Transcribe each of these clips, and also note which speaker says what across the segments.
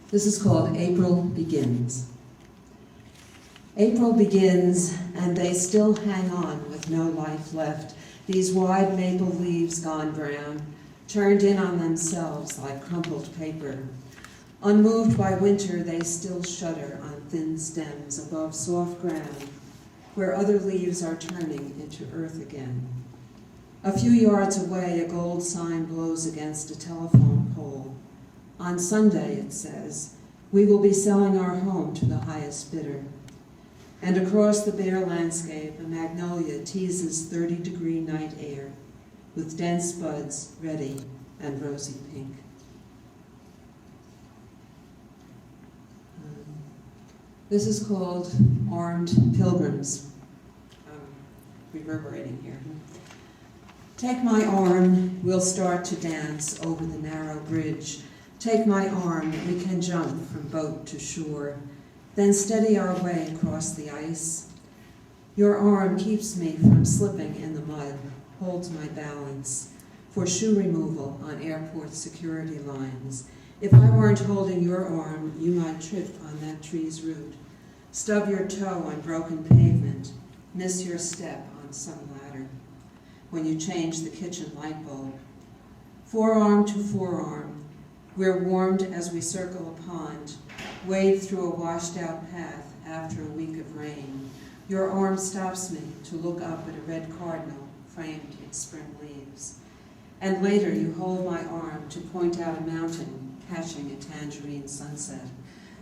Speaker 1: This is called April Begins. April begins, and they still hang on with no life left, these wide maple leaves gone brown, turned in on themselves like crumpled paper. Unmoved by winter, they still shudder on thin stems above soft ground, where other leaves are turning into earth again. A few yards away, a gold sign blows against a telephone pole. On Sunday, it says, we will be selling our home to the highest bidder. And across the bare landscape, a magnolia teases 30-degree night air with dense buds ready and rosy pink. This is called Armed Pilgrims. Reverberating here. Take my arm, we'll start to dance over the narrow bridge. Take my arm, we can jump from boat to shore, then steady our way across the ice. Your arm keeps me from slipping in the mud, holds my balance, for shoe removal on airport security lines. If I weren't holding your arm, you might trip on that tree's root, stub your toe on broken pavement, miss your step on some ladder. When you change the kitchen light bulb. Forearm to forearm, we're warmed as we circle a pond, wade through a washed-out path after a week of rain. Your arm stops me to look up at a red cardinal framed in spring leaves. And later you hold my arm to point out a mountain catching a tangerine sunset.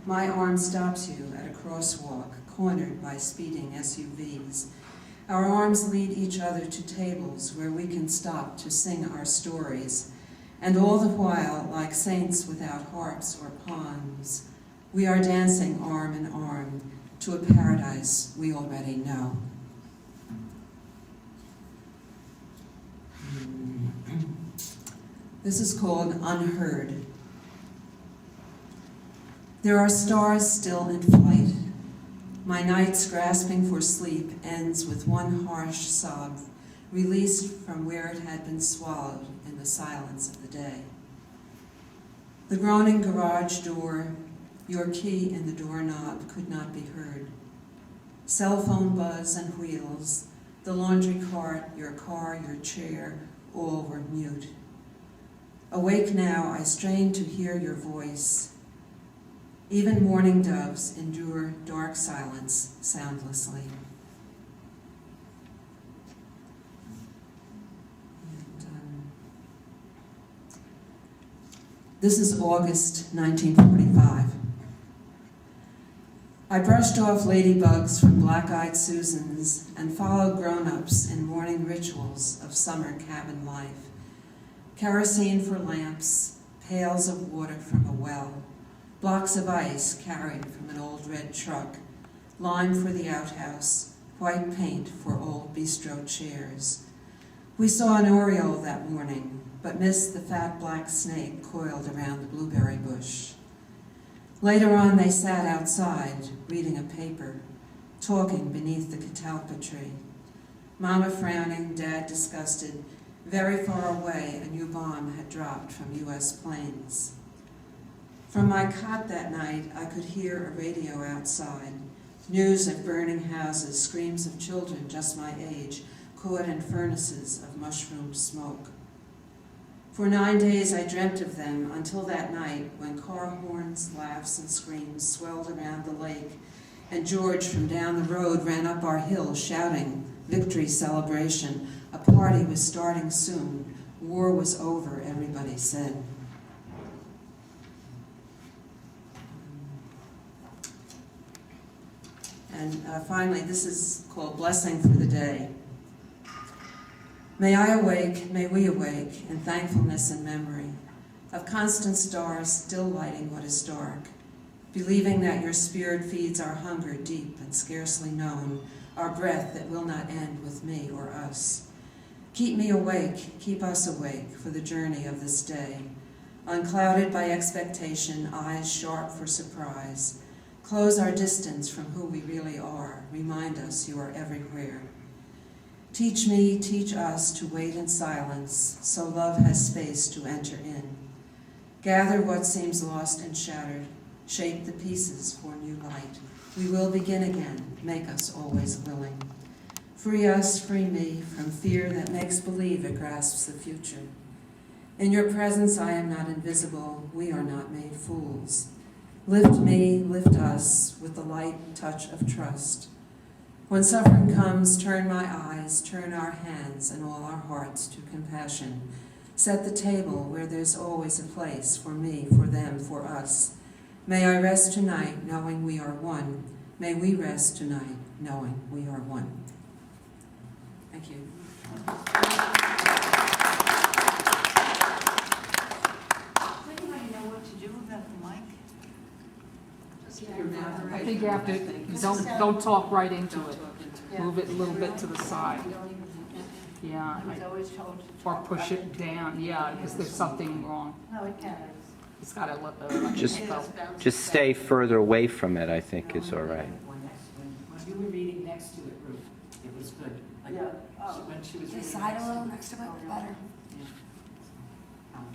Speaker 1: My arm stops you at a crosswalk cornered by speeding SUVs. Our arms lead each other to tables where we can stop to sing our stories, and all the while, like saints without harps or palms, we are dancing arm in arm to a paradise we already know. This is called Unheard. There are stars still in flight. My nights grasping for sleep ends with one harsh sob, released from where it had been swallowed in the silence of the day. The groaning garage door, your key in the doorknob could not be heard. Cell phone buzz and wheels, the laundry cart, your car, your chair, all were mute. Awake now, I strain to hear your voice. Even mourning doves endure dark silence soundlessly. This is August 1945. I brushed off ladybugs from black-eyed Susans and followed grown-ups in morning rituals of summer cabin life. Kerosene for lamps, pails of water from a well, blocks of ice carried from an old red truck, lime for the outhouse, white paint for old bistro chairs. We saw an oriole that morning, but missed the fat black snake coiled around the blueberry bush. Later on, they sat outside, reading a paper, talking beneath the catalpa tree. Mama frowning, Dad disgusted. Very far away, a new bomb had dropped from U.S. planes. From my cot that night, I could hear a radio outside. News of burning houses, screams of children just my age, caught in furnaces of mushroom smoke. For 9 days I dreamt of them until that night when car horns, laughs, and screams swelled around the lake, and George from down the road ran up our hill shouting, victory celebration. A party was starting soon. War was over, everybody said. And finally, this is called Blessing for the Day. May I awake, may we awake, in thankfulness and memory of constant stars still lighting what is dark, believing that your spirit feeds our hunger deep and scarcely known, our breath that will not end with me or us. Keep me awake, keep us awake for the journey of this day, unclouded by expectation, eyes sharp for surprise. Close our distance from who we really are. Remind us you are everywhere. Teach me, teach us to wait in silence, so love has space to enter in. Gather what seems lost and shattered, shape the pieces for new light. We will begin again, make us always willing. Free us, free me, from fear that makes believe it grasps the future. In your presence I am not invisible, we are not made fools. Lift me, lift us, with the light touch of trust. When suffering comes, turn my eyes, turn our hands and all our hearts to compassion. Set the table where there's always a place for me, for them, for us. May I rest tonight knowing we are one. May we rest tonight knowing we are one. Thank you.
Speaker 2: Anybody know what to do about the mic?
Speaker 3: I think you have to, don't talk right into it. Move it a little bit to the side. Yeah,
Speaker 2: I was always told to
Speaker 3: or
Speaker 2: talk
Speaker 3: push
Speaker 2: right
Speaker 3: it
Speaker 2: into
Speaker 3: down, yeah, because there's something wrong.
Speaker 2: No, it can't.
Speaker 3: It's got to
Speaker 4: Just stay further away from it, I think is all right.
Speaker 5: When you were reading next to it, Ruth, it was good. Like,
Speaker 2: Yeah. Oh.
Speaker 5: when she was
Speaker 6: This
Speaker 5: reading
Speaker 6: side
Speaker 5: next
Speaker 6: a
Speaker 5: to
Speaker 6: little
Speaker 5: it.
Speaker 6: next to it, better.
Speaker 5: Yeah.